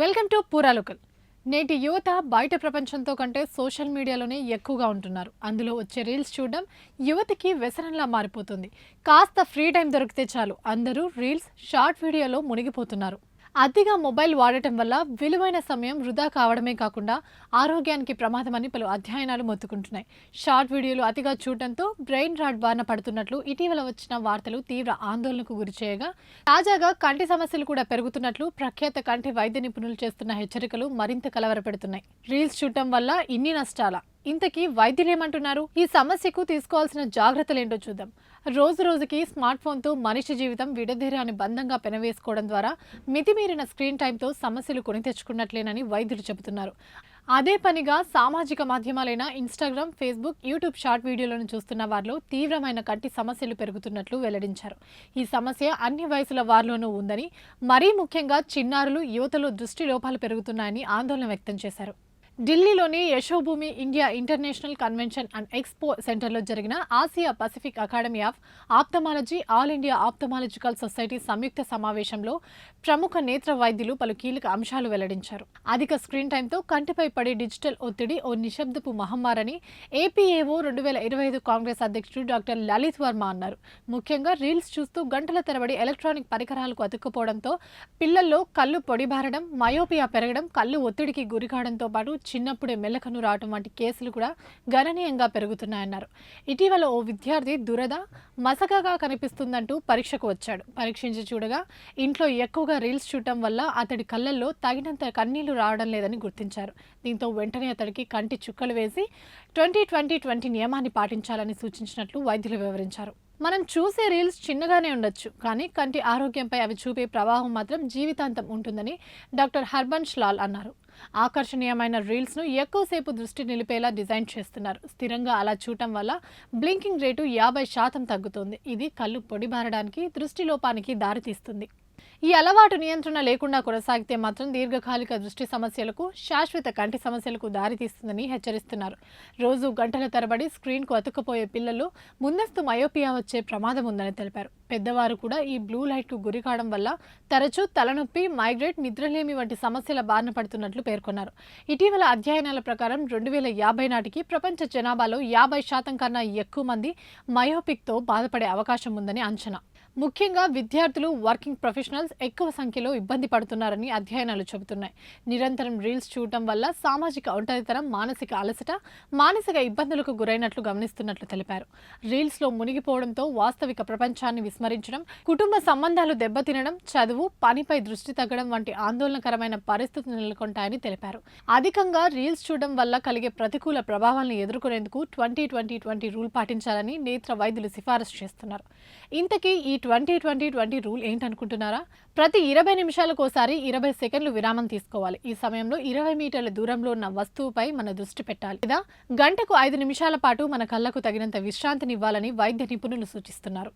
Welcome to పూరా local. నేటి యువత బయట ప్రపంచంతో కంటే సోషల్ మీడియాలోనే ఎక్కువగా ఉంటున్నారు. అందులో వచ్చే రీల్స్ చూడడం యువతకి వ్యసనంలా మారిపోతుంది. కాస్త ఫ్రీ టైం దొరికితే చాలు అందరూ రీల్స్, షార్ట్ వీడియోలో మునిగిపోతున్నారు. అతిగా మొబైల్ వాడటం వల్ల విలువైన సమయం వృధా కావడమే కాకుండా ఆరోగ్యానికి ప్రమాదమని పలు అధ్యయనాలు మొత్తుకుంటున్నాయి. షార్ట్ వీడియోలు అతిగా చూడటంతో బ్రెయిన్ రాట్ బారిన పడుతున్నట్లు ఇటీవల వచ్చిన వార్తలు తీవ్ర ఆందోళనకు గురిచేయగా, తాజాగా కంటి సమస్యలు కూడా పెరుగుతున్నట్లు ప్రఖ్యాత కంటి వైద్య నిపుణులు చేస్తున్న హెచ్చరికలు మరింత కలవరపెడుతున్నాయి. రీల్స్ చూడటం వల్ల ఇన్ని నష్టాలా? ఇంతకీ వైద్యులేమంటున్నారు? ఈ సమస్యకు తీసుకోవాల్సిన జాగ్రత్తలేంటో చూద్దాం. రోజు రోజుకి స్మార్ట్ ఫోన్తో మనిషి జీవితం విడదీరాని బంధంగా పెనవేసుకోవడం ద్వారా మితిమీరిన స్క్రీన్ టైంతో సమస్యలు కొని తెచ్చుకున్నట్లేనని వైద్యులు చెబుతున్నారు. అదే పనిగా సామాజిక మాధ్యమాలైన ఇన్స్టాగ్రామ్, ఫేస్బుక్, యూట్యూబ్ షార్ట్ వీడియోలను చూస్తున్న వారిలో తీవ్రమైన కంటి సమస్యలు పెరుగుతున్నట్లు వెల్లడించారు. ఈ సమస్య అన్ని వయసుల వారిలోనూ ఉందని, మరీ ముఖ్యంగా చిన్నారులు, యువతలో దృష్టి లోపాలు పెరుగుతున్నాయని ఆందోళన వ్యక్తం చేశారు. ఢిల్లీలోని Yashobhoomi India international convention and expo సెంటర్లో జరిగిన Asia Pacific academy of ophthalmology, all India ophthalmological society సంయుక్త సమావేశంలో ప్రముఖ నేత్ర వైద్యులు పలు కీలక అంశాలు వెల్లడించారు. అధిక స్క్రీన్ టైంతో కంటిపై పడే డిజిటల్ ఒత్తిడి ఓ నిశ్శబ్దపు మహమ్మారని ఏపీఏఓ 2025 కాంగ్రెస్ అధ్యక్షుడు డాక్టర్ లలిత్ వర్మ అన్నారు. ముఖ్యంగా రీల్స్ చూస్తూ గంటల తరబడి ఎలక్ట్రానిక్ పరికరాలకు అతుక్కుపోవడంతో పిల్లల్లో కళ్ళు పొడిబారడం, మయోపియా పెరగడం, కళ్ళు ఒత్తిడికి గురికావడంతో పాటు చిన్నప్పుడే మెల్లకన్ను రావడం వంటి కేసులు కూడా గణనీయంగా పెరుగుతున్నాయన్నారు. ఇటీవల ఓ విద్యార్థి దురద, మసకగా కనిపిస్తుందంటూ పరీక్షకు వచ్చాడు. పరీక్షించి చూడగా ఇంట్లో ఎక్కువగా రీల్స్ చూడటం వల్ల అతడి కళ్ళల్లో తగినంత కన్నీళ్లు రావడం లేదని గుర్తించారు. దీంతో వెంటనే అతడికి కంటి చుక్కలు వేసి 20-20-20 నియమాన్ని పాటించాలని సూచించినట్లు వైద్యులు వివరించారు. మనం చూసే రీల్స్ చిన్నగానే ఉండొచ్చు, కానీ కంటి ఆరోగ్యంపై అవి చూపే ప్రభావం మాత్రం జీవితాంతం ఉంటుందని డాక్టర్ హర్బన్స్ లాల్ అన్నారు. ఆకర్షణీయమైన రీల్స్ను ఎక్కువసేపు దృష్టి నిలిపేలా డిజైన్ చేస్తున్నారు. స్థిరంగా అలా చూడటం వల్ల బ్లింకింగ్ రేటు 50% తగ్గుతుంది. ఇది కళ్ళు పొడిబారడానికి, దృష్టి లోపానికి దారితీస్తుంది. ఈ అలవాటు నియంత్రణ లేకుండా కొనసాగితే మాత్రం దీర్ఘకాలిక దృష్టి సమస్యలకు, శాశ్వత కంటి సమస్యలకు దారితీస్తుందని హెచ్చరిస్తున్నారు. రోజు గంటల తరబడి స్క్రీన్కు అతుక్కుపోయే పిల్లల్లో ముందస్తు మయోపియా వచ్చే ప్రమాదం ఉందని తెలిపారు. పెద్దవారు కూడా ఈ బ్లూ లైట్కు గురి కావడం వల్ల తరచూ తలనొప్పి, మైగ్రేట్, నిద్రలేమి వంటి సమస్యల బారిన పడుతున్నట్లు పేర్కొన్నారు. ఇటీవల అధ్యయనాల ప్రకారం 2050 నాటికి ప్రపంచ జనాభాలో 50% కన్నా ఎక్కువ మంది మయోపిక్తో బాధపడే అవకాశం ఉందని అంచనా. ముఖ్యంగా విద్యార్థులు, వర్కింగ్ ప్రొఫెషనల్స్ ఎక్కువ సంఖ్యలో ఇబ్బంది పడుతున్నారని అధ్యయనాలు చెబుతున్నాయి. నిరంతరం రీల్స్ చూడటం వల్ల సామాజిక ఒంటరితనం, మానసిక అలసట, మానసిక ఇబ్బందులకు గురైనట్లు గమనిస్తున్నట్లు తెలిపారు. రీల్స్లో మునిగిపోవడంతో వాస్తవిక ప్రపంచాన్ని విస్మరించడం, కుటుంబ సంబంధాలు దెబ్బతినడం, చదువు, పనిపై దృష్టి తగ్గడం వంటి ఆందోళనకరమైన పరిస్థితులు నెలకొంటాయని తెలిపారు. అధికంగా రీల్స్ చూడడం వల్ల కలిగే ప్రతికూల ప్రభావాలను ఎదుర్కొనేందుకు 20-20-20 రూల్ పాటించాలని నేత్ర వైద్యులు సిఫారసు చేస్తున్నారు. ఇంతకీ ఈ 20-20-20 రూల్ ఏంటనుకుంటున్నారా? ప్రతి 20 నిమిషాలకోసారి 20 సెకండ్లు విరామం తీసుకోవాలి. ఈ సమయంలో 20 మీటర్ల దూరంలో ఉన్న వస్తువుపై మన దృష్టి పెట్టాలి. లేదా గంటకు 5 నిమిషాల పాటు మన కళ్ళకు తగినంత విశ్రాంతినివ్వాలని వైద్య నిపుణులు సూచిస్తున్నారు.